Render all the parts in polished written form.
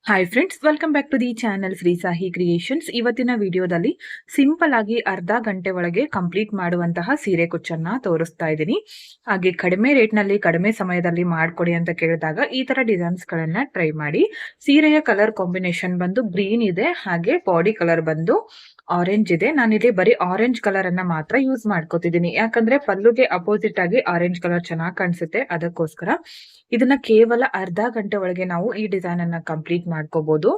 Hi friends, welcome back to the channel Shri Sahi creations. ಇವತ್ತಿನ ವಿಡಿಯೋದಲ್ಲಿ simple ಆಗಿ ಅರ್ಧ ಗಂಟೆ ಒಳಗೆ ಕಂಪ್ಲೀಟ್ ಮಾಡುವಂತಹ ಸೀರೆ ಕುಚ್ಚನ್ನ ತೋರಿಸ್ತಾ ಇದ್ದೀನಿ. ಹಾಗೆ ಕಡಿಮೆ ರೇಟ್ ನಲ್ಲಿ ಕಡಿಮೆ ಸಮಯದಲ್ಲಿ ಮಾಡ್ಕೊಡಿ ಅಂತ ಕೇಳಿದಾಗ ಈ ತರ ಡಿಸೈನ್ಸ್ ಗಳನ್ನ ಟ್ರೈ ಮಾಡಿ. ಸೀರೆಯ ಕಲರ್ ಕಾಂಬಿನೇಷನ್ ಬಂದು ಗ್ರೀನ್ ಇದೆ, ಹಾಗೆ ಬಾಡಿ ಕಲರ್ ಬಂದು ಆರೆಂಜ್ ಇದೆ. ನಾನಿಲ್ಲಿ ಬರೀ ಆರೆಂಜ್ ಕಲರ್ ಅನ್ನ ಮಾತ್ರ ಯೂಸ್ ಮಾಡ್ಕೋತಿದ್ದೀನಿ, ಯಾಕಂದ್ರೆ ಪಲ್ಲುಗೆ ಅಪೋಸಿಟ್ ಆಗಿ ಆರೆಂಜ್ ಕಲರ್ ಚೆನ್ನಾಗಿ ಕಾಣಿಸುತ್ತೆ. ಅದಕ್ಕೋಸ್ಕರ ಇದನ್ನ ಕೇವಲ ಅರ್ಧ ಗಂಟೆ ಒಳಗೆ ನಾವು ಈ ಡಿಸೈನ್ ಅನ್ನ ಕಂಪ್ಲೀಟ್ ಮಾಡ್ಕೋಬಹುದು.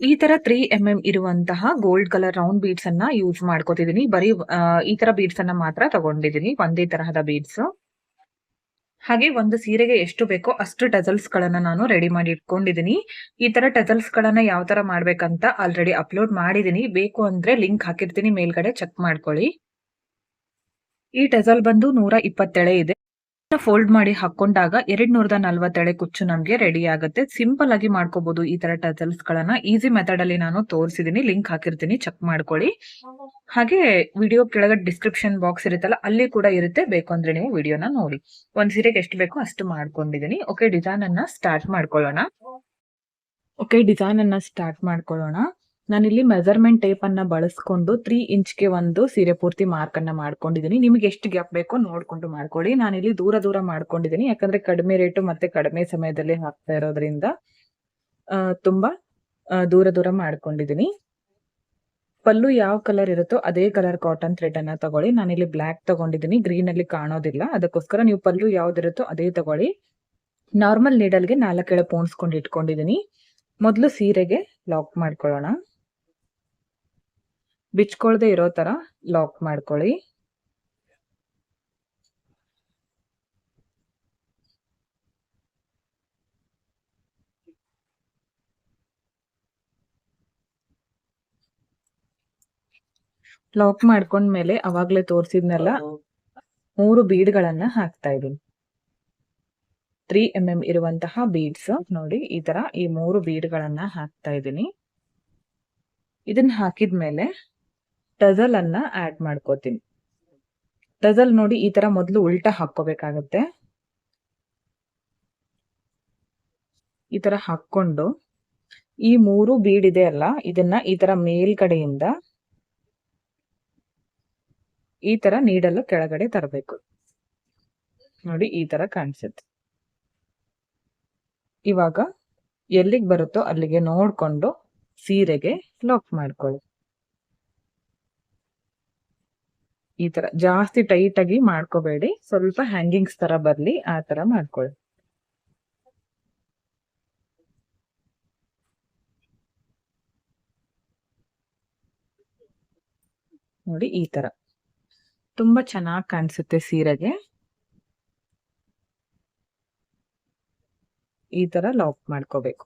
ಈ ತರ 3 mm ಇರುವಂತಹ ಗೋಲ್ಡ್ ಕಲರ್ ರೌಂಡ್ ಬೀಡ್ಸ್ ಅನ್ನ ಯೂಸ್ ಮಾಡ್ಕೋತಿದ್ದೀನಿ. ಬರೀ ಈ ತರ ಬೀಡ್ಸ್ ಅನ್ನ ಮಾತ್ರ ತಗೊಂಡಿದ್ದೀನಿ, ಒಂದೇ ತರಹದ ಬೀಡ್ಸ್. ಹಾಗೆ ಒಂದು ಸೀರೆಗೆ ಎಷ್ಟು ಬೇಕೋ ಅಷ್ಟು ಟಜಲ್ಸ್ ಗಳನ್ನ ನಾನು ರೆಡಿ ಮಾಡಿ ಇಟ್ಕೊಂಡಿದ್ದೀನಿ. ಈ ತರ ಟಜಲ್ಸ್ ಗಳನ್ನ ಯಾವ ತರ ಮಾಡ್ಬೇಕಂತ ಆಲ್ರೆಡಿ ಅಪ್ಲೋಡ್ ಮಾಡಿದೀನಿ, ಬೇಕು ಅಂದ್ರೆ ಲಿಂಕ್ ಹಾಕಿರ್ತೀನಿ, ಮೇಲ್ಗಡೆ ಚೆಕ್ ಮಾಡ್ಕೊಳ್ಳಿ. ಈ ಟಜಲ್ ಬಂದು 120 ಎಳೆ ಇದೆ. ಫೋಲ್ಡ್ ಮಾಡಿ ಹಾಕೊಂಡಾಗ 240 ಎಳೆ ಕುಚ್ಚು ನಮ್ಗೆ ರೆಡಿ ಆಗುತ್ತೆ. ಸಿಂಪಲ್ ಆಗಿ ಮಾಡ್ಕೋಬಹುದು ಈ ತರ ಟಜಲ್ಸ್ ಗಳನ್ನ. ಈಸಿ ಮೆಥಡ್ ಅಲ್ಲಿ ನಾನು ತೋರಿಸಿದೀನಿ, ಲಿಂಕ್ ಹಾಕಿರ್ತೀನಿ, ಚೆಕ್ ಮಾಡ್ಕೊಳ್ಳಿ. ಹಾಗೆ ವಿಡಿಯೋ ಕೆಳಗಡೆ ಡಿಸ್ಕ್ರಿಪ್ಷನ್ ಬಾಕ್ಸ್ ಇರುತ್ತಲ್ಲ, ಅಲ್ಲಿ ಕೂಡ ಇರುತ್ತೆ, ಬೇಕು ಅಂದ್ರೆ ನೀವು ವಿಡಿಯೋನ ನೋಡಿ. ಒಂದ್ ಸೀರೆಗೆ ಎಷ್ಟು ಬೇಕೋ ಅಷ್ಟು ಮಾಡ್ಕೊಂಡಿದೀನಿ. ಓಕೆ, ಡಿಸೈನ್ ಅನ್ನ ಸ್ಟಾರ್ಟ್ ಮಾಡ್ಕೊಳ್ಳೋಣ. ನಾನಿಲ್ಲಿ ಮೆಜರ್ಮೆಂಟ್ ಟೇಪ್ ಅನ್ನ ಬಳಸ್ಕೊಂಡು 3 ಇಂಚ್ಗೆ ಒಂದು ಸೀರೆ ಪೂರ್ತಿ ಮಾರ್ಕ್ ಅನ್ನ ಮಾಡ್ಕೊಂಡಿದ್ದೀನಿ. ನಿಮ್ಗೆ ಎಷ್ಟು ಗ್ಯಾಪ್ ಬೇಕೋ ನೋಡ್ಕೊಂಡು ಮಾಡ್ಕೊಳ್ಳಿ. ನಾನಿಲ್ಲಿ ದೂರ ಮಾಡ್ಕೊಂಡಿದ್ದೀನಿ, ಯಾಕಂದ್ರೆ ಕಡಿಮೆ ರೇಟು ಮತ್ತೆ ಕಡಿಮೆ ಸಮಯದಲ್ಲಿ ಹಾಕ್ತಾ ಇರೋದ್ರಿಂದ ತುಂಬಾ ದೂರ ಮಾಡ್ಕೊಂಡಿದ್ದೀನಿ. ಪಲ್ಲು ಯಾವ ಕಲರ್ ಇರುತ್ತೋ ಅದೇ ಕಲರ್ ಕಾಟನ್ ಥ್ರೆಡ್ ಅನ್ನ ತಗೊಳ್ಳಿ. ನಾನಿಲ್ಲಿ ಬ್ಲಾಕ್ ತಗೊಂಡಿದ್ದೀನಿ, ಗ್ರೀನ್ ಅಲ್ಲಿ ಕಾಣೋದಿಲ್ಲ, ಅದಕ್ಕೋಸ್ಕರ ನೀವು ಪಲ್ಲು ಯಾವ್ದಿರುತ್ತೋ ಅದೇ ತಗೊಳ್ಳಿ. ನಾರ್ಮಲ್ ನೀಡಲ್ಗೆ 4 ಎಳೆ ಪೋಣಿಸ್ಕೊಂಡು ಇಟ್ಕೊಂಡಿದ್ದೀನಿ. ಮೊದಲು ಸೀರೆಗೆ ಲಾಕ್ ಮಾಡ್ಕೊಳ್ಳೋಣ. ಬಿಚ್ಕೊಳ್ದೆ ಇರೋ ತರ ಲಾಕ್ ಮಾಡ್ಕೊಳ್ಳಿ. ಲಾಕ್ ಮಾಡ್ಕೊಂಡ್ಮೇಲೆ ಅವಾಗ್ಲೇ ತೋರಿಸಿದ್ನೆಲ್ಲ 3 ಬೀಡ್ಗಳನ್ನ ಹಾಕ್ತಾ ಇದ್ದೀನಿ. 3 mm ಇರುವಂತಹ ಬೀಡ್ಸ್ ನೋಡಿ, ಈ ತರ ಈ 3 ಬೀಡ್ಗಳನ್ನ ಹಾಕ್ತಾ ಇದ್ದೀನಿ. ಇದನ್ನ ಹಾಕಿದ್ಮೇಲೆ ಟಜಲ್ ಅನ್ನ ಆಡ್ ಮಾಡ್ಕೋತೀನಿ. ಟಜಲ್ ನೋಡಿ ಈ ತರ ಮೊದಲು ಉಲ್ಟಾ ಹಾಕೋಬೇಕಾಗತ್ತೆ. ಈ ತರ ಹಾಕೊಂಡು ಈ 3 ಬೀಡ್ ಇದೆ ಅಲ್ಲ, ಇದನ್ನ ಈ ತರ ಮೇಲ್ಗಡೆಯಿಂದ ಈ ತರ ನೀಡಲು ಕೆಳಗಡೆ ತರಬೇಕು. ನೋಡಿ ಈ ತರ ಕಾಣಿಸುತ್ತೆ. ಇವಾಗ ಎಲ್ಲಿಗೆ ಬರುತ್ತೋ ಅಲ್ಲಿಗೆ ನೋಡ್ಕೊಂಡು ಸೀರೆಗೆ ಲಾಕ್ ಮಾಡ್ಕೊಳ್ಳಿ. ಈ ತರ ಜಾಸ್ತಿ ಟೈಟ್ ಆಗಿ ಮಾಡ್ಕೋಬೇಡಿ, ಸ್ವಲ್ಪ ಹ್ಯಾಂಗಿಂಗ್ಸ್ ತರ ಬರ್ಲಿ ಆ ತರ ಮಾಡ್ಕೊಳ್ಳಿ. ನೋಡಿ ಈ ತರ ತುಂಬಾ ಚೆನ್ನಾಗಿ ಕಾಣಿಸುತ್ತೆ ಸೀರೆಗೆ. ಈ ತರ ಲಾಕ್ ಮಾಡ್ಕೋಬೇಕು.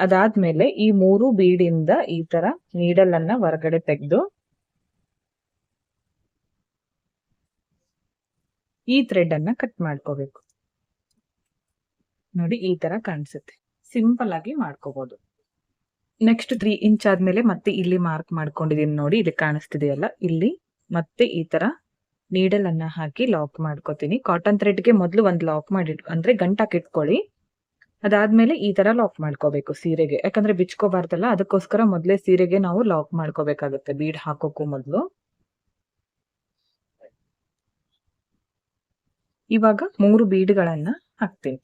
ಅದಾದ್ಮೇಲೆ ಈ 3 ಬೀಡಿಂದ ಈ ತರ ನೀಡಲ್ ಅನ್ನ ಹೊರಗಡೆ ತೆಗೆದು ಈ ಥ್ರೆಡ್ ಅನ್ನ ಕಟ್ ಮಾಡ್ಕೋಬೇಕು. ನೋಡಿ ಈ ತರ ಕಾಣಿಸುತ್ತೆ. ಸಿಂಪಲ್ ಆಗಿ ಮಾಡ್ಕೋಬಹುದು. ನೆಕ್ಸ್ಟ್ 3 ಇಂಚ್ ಆದ್ಮೇಲೆ ಮತ್ತೆ ಇಲ್ಲಿ ಮಾರ್ಕ್ ಮಾಡ್ಕೊಂಡಿದೀನಿ ನೋಡಿ, ಇಲ್ಲಿ ಕಾಣಿಸ್ತಿದೆಯಲ್ಲ, ಇಲ್ಲಿ ಮತ್ತೆ ಈ ತರ ನೀಡಲ್ ಅನ್ನ ಹಾಕಿ ಲಾಕ್ ಮಾಡ್ಕೋತೀನಿ. ಕಾಟನ್ ಥ್ರೆಡ್ಗೆ ಮೊದಲು ಒಂದು ಲಾಕ್ ಮಾಡಿ ಅಂದ್ರೆ ಗಂಟಾಕ್ ಇಟ್ಕೊಳ್ಳಿ. ಅದಾದ್ಮೇಲೆ ಈ ತರ ಲಾಕ್ ಮಾಡ್ಕೋಬೇಕು ಸೀರೆಗೆ, ಯಾಕಂದ್ರೆ ಬಿಚ್ಕೋಬಾರ್ದಲ್ಲ, ಅದಕ್ಕೋಸ್ಕರ ಮೊದಲೇ ಸೀರೆಗೆ ನಾವು ಲಾಕ್ ಮಾಡ್ಕೋಬೇಕಾಗುತ್ತೆ ಬೀಡ್ ಹಾಕೋಕ್ಕೂ ಮೊದಲು. ಇವಾಗ 3 ಬೀಡ್ಗಳನ್ನ ಹಾಕ್ತೀನಿ.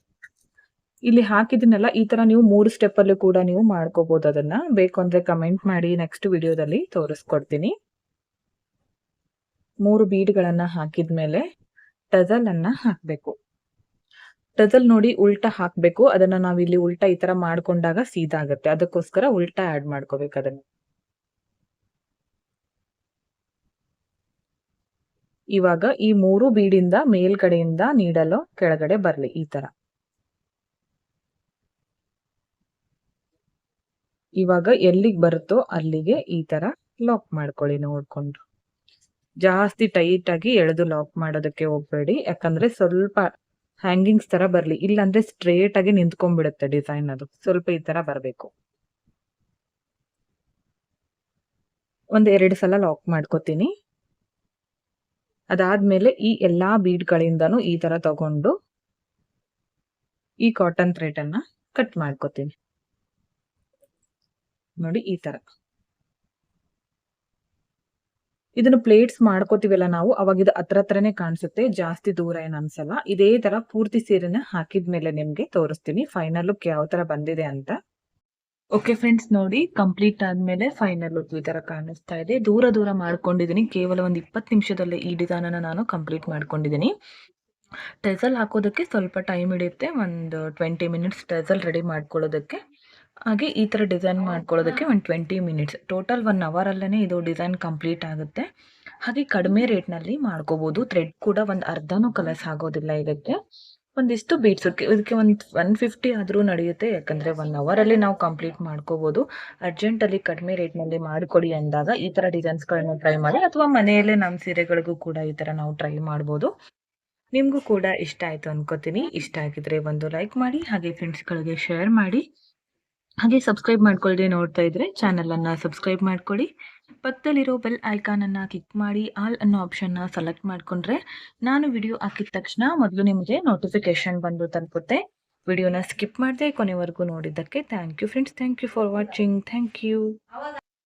ಇಲ್ಲಿ ಹಾಕಿದನ್ನೆಲ್ಲ ಈ ತರ ನೀವು 3 ಸ್ಟೆಪ್ ಅಲ್ಲೂ ಕೂಡ ನೀವು ಮಾಡ್ಕೋಬಹುದು. ಅದನ್ನ ಬೇಕು ಅಂದ್ರೆ ಕಮೆಂಟ್ ಮಾಡಿ, ನೆಕ್ಸ್ಟ್ ವಿಡಿಯೋದಲ್ಲಿ ತೋರಿಸ್ಕೊಡ್ತೀನಿ. 3 ಬೀಡ್ಗಳನ್ನ ಹಾಕಿದ್ಮೇಲೆ ಟಜಲ್ ಅನ್ನ ಹಾಕ್ಬೇಕು. ಟಜಲ್ ನೋಡಿ ಉಲ್ಟಾ ಹಾಕ್ಬೇಕು. ಅದನ್ನ ನಾವ್ ಇಲ್ಲಿ ಉಲ್ಟಾ ಈ ತರ ಮಾಡ್ಕೊಂಡಾಗ ಸೀದಾ ಆಗುತ್ತೆ, ಅದಕ್ಕೋಸ್ಕರ ಉಲ್ಟಾ ಆಡ್ ಮಾಡ್ಕೋಬೇಕು ಅದನ್ನ. ಇವಾಗ ಈ 3 ಬೀಡಿಂದ ಮೇಲ್ಗಡೆಯಿಂದ ನೀಡಲು ಕೆಳಗಡೆ ಬರ್ಲಿ ಈ ತರ. ಇವಾಗ ಎಲ್ಲಿಗೆ ಬರುತ್ತೋ ಅಲ್ಲಿಗೆ ಈ ತರ ಲಾಕ್ ಮಾಡ್ಕೊಳ್ಳಿ ನೋಡ್ಕೊಂಡು. ಜಾಸ್ತಿ ಟೈಟ್ ಆಗಿ ಎಳೆದು ಲಾಕ್ ಮಾಡೋದಕ್ಕೆ ಹೋಗ್ಬೇಡಿ, ಯಾಕಂದ್ರೆ ಸ್ವಲ್ಪ ಹ್ಯಾಂಗಿಂಗ್ಸ್ ತರ ಬರ್ಲಿ, ಇಲ್ಲಾಂದ್ರೆ ಸ್ಟ್ರೇಟ್ ಆಗಿ ನಿಂತ್ಕೊಂಡ್ಬಿಡುತ್ತೆ ಡಿಸೈನ್. ಅದು ಸ್ವಲ್ಪ ಈ ತರ ಬರ್ಬೇಕು. ಒಂದ್ 2 ಸಲ ಲಾಕ್ ಮಾಡ್ಕೋತೀನಿ. ಅದಾದ್ಮೇಲೆ ಈ ಎಲ್ಲಾ ಬೀಡ್ಗಳಿಂದನೂ ಈ ತರ ತಗೊಂಡು ಈ ಕಾಟನ್ ಥ್ರೆಡ್ ಅನ್ನ ಕಟ್ ಮಾಡ್ಕೋತೀನಿ. ನೋಡಿ ಈ ತರ. ಇದನ್ನು ಪ್ಲೇಟ್ಸ್ ಮಾಡ್ಕೋತೀವಲ್ಲ ನಾವು, ಅವಾಗ ಇದು ಹತ್ರನೇ ಕಾಣಿಸುತ್ತೆ, ಜಾಸ್ತಿ ದೂರ ಏನ್ ಅನ್ಸಲ್ಲ. ಇದೇ ತರ ಪೂರ್ತಿ ಸೀರೆನ ಹಾಕಿದ್ಮೇಲೆ ನಿಮ್ಗೆ ತೋರಿಸ್ತೀನಿ ಫೈನಲ್ ಲುಕ್ ಯಾವ ತರ ಬಂದಿದೆ ಅಂತ. ಓಕೆ ಫ್ರೆಂಡ್ಸ್, ನೋಡಿ ಕಂಪ್ಲೀಟ್ ಆದ್ಮೇಲೆ ಫೈನಲ್ ಲುಕ್ ಈ ತರ ಕಾಣಿಸ್ತಾ ಇದೆ. ದೂರ ಮಾಡ್ಕೊಂಡಿದ್ದೀನಿ, ಕೇವಲ ಒಂದು 20 ನಿಮಿಷದಲ್ಲೇ ಈ ಡಿಸೈನ್ ಅನ್ನ ನಾನು ಕಂಪ್ಲೀಟ್ ಮಾಡ್ಕೊಂಡಿದ್ದೀನಿ. ಟೆಸಲ್ ಹಾಕೋದಕ್ಕೆ ಸ್ವಲ್ಪ ಟೈಮ್ ಹಿಡಿಯುತ್ತೆ, ಒಂದು 20 ಮಿನಿಟ್ಸ್ ಟೆಸಲ್ ರೆಡಿ ಮಾಡ್ಕೊಳ್ಳೋದಕ್ಕೆ. ಹಾಗೆ ಈ ತರ ಡಿಸೈನ್ ಮಾಡ್ಕೊಳ್ಳೋದಕ್ಕೆ ಒಂದು 20 ಮಿನಿಟ್ಸ್, ಟೋಟಲ್ 1 ಅವರ್ ಅಲ್ಲೇ ಇದು ಡಿಸೈನ್ ಕಂಪ್ಲೀಟ್ ಆಗುತ್ತೆ. ಹಾಗೆ ಕಡಿಮೆ ರೇಟ್ ನಲ್ಲಿ ಮಾಡ್ಕೋಬಹುದು. ಥ್ರೆಡ್ ಕೂಡ ಒಂದು ಅರ್ಧನೂ ಕಲರ್ಸ್ ಆಗೋದಿಲ್ಲ ಇದಕ್ಕೆ. ಒಂದಿಷ್ಟು ಬೀಡ್ಸ್, ಇದಕ್ಕೆ ಒಂದು 150 ಆದ್ರೂ ನಡೆಯುತ್ತೆ, ಯಾಕಂದ್ರೆ 1 ಅವರ್ ಅಲ್ಲಿ ನಾವು ಕಂಪ್ಲೀಟ್ ಮಾಡ್ಕೋಬಹುದು. ಅರ್ಜೆಂಟ್ ಅಲ್ಲಿ ಕಡಿಮೆ ರೇಟ್ ನಲ್ಲಿ ಮಾಡಿಕೊಡಿ ಅಂದಾಗ ಈ ತರ ಡಿಸೈನ್ಸ್ ಗಳನ್ನ ಟ್ರೈ ಮಾಡಿ, ಅಥವಾ ಮನೆಯಲ್ಲೇ ನಮ್ಮ ಸೀರೆಗಳಿಗೂ ಕೂಡ ಈ ತರ ನಾವು ಟ್ರೈ ಮಾಡಬಹುದು. ನಿಮಗೂ ಕೂಡ ಇಷ್ಟ ಆಯ್ತು ಅನ್ಕೋತೀನಿ. ಇಷ್ಟ ಆಗಿದ್ರೆ ಒಂದು ಲೈಕ್ ಮಾಡಿ, ಹಾಗೆ ಫ್ರೆಂಡ್ಸ್ಗಳಿಗೆ ಶೇರ್ ಮಾಡಿ. ಹಾಗೆ ಸಬ್ಸ್ಕ್ರೈಬ್ ಮಾಡ್ಕೊಳ್ಳದೆ ನೋಡ್ತಾ ಇದ್ರೆ ಚಾನಲ್ ಅನ್ನ ಸಬ್ಸ್ಕ್ರೈಬ್ ಮಾಡ್ಕೊಳ್ಳಿ. ಪಕ್ಕದಲ್ಲಿರೋ ಬೆಲ್ ಐಕಾನ್ ಅನ್ನ ಕ್ಲಿಕ್ ಮಾಡಿ ಆಲ್ ಅನ್ನೋ ಆಪ್ಷನ್ ನ ಸೆಲೆಕ್ಟ್ ಮಾಡ್ಕೊಂಡ್ರೆ ನಾನು ವಿಡಿಯೋ ಹಾಕಿದ ತಕ್ಷಣ ಮೊದಲು ನಿಮಗೆ ನೋಟಿಫಿಕೇಶನ್ ಬಂದು ತಲುಪುತ್ತೆ. ವಿಡಿಯೋನ ಸ್ಕಿಪ್ ಮಾಡದೆ ಕೊನೆವರೆಗೂ ನೋಡಿದ್ದಕ್ಕೆ thank you friends. Thank you for watching. Thank you.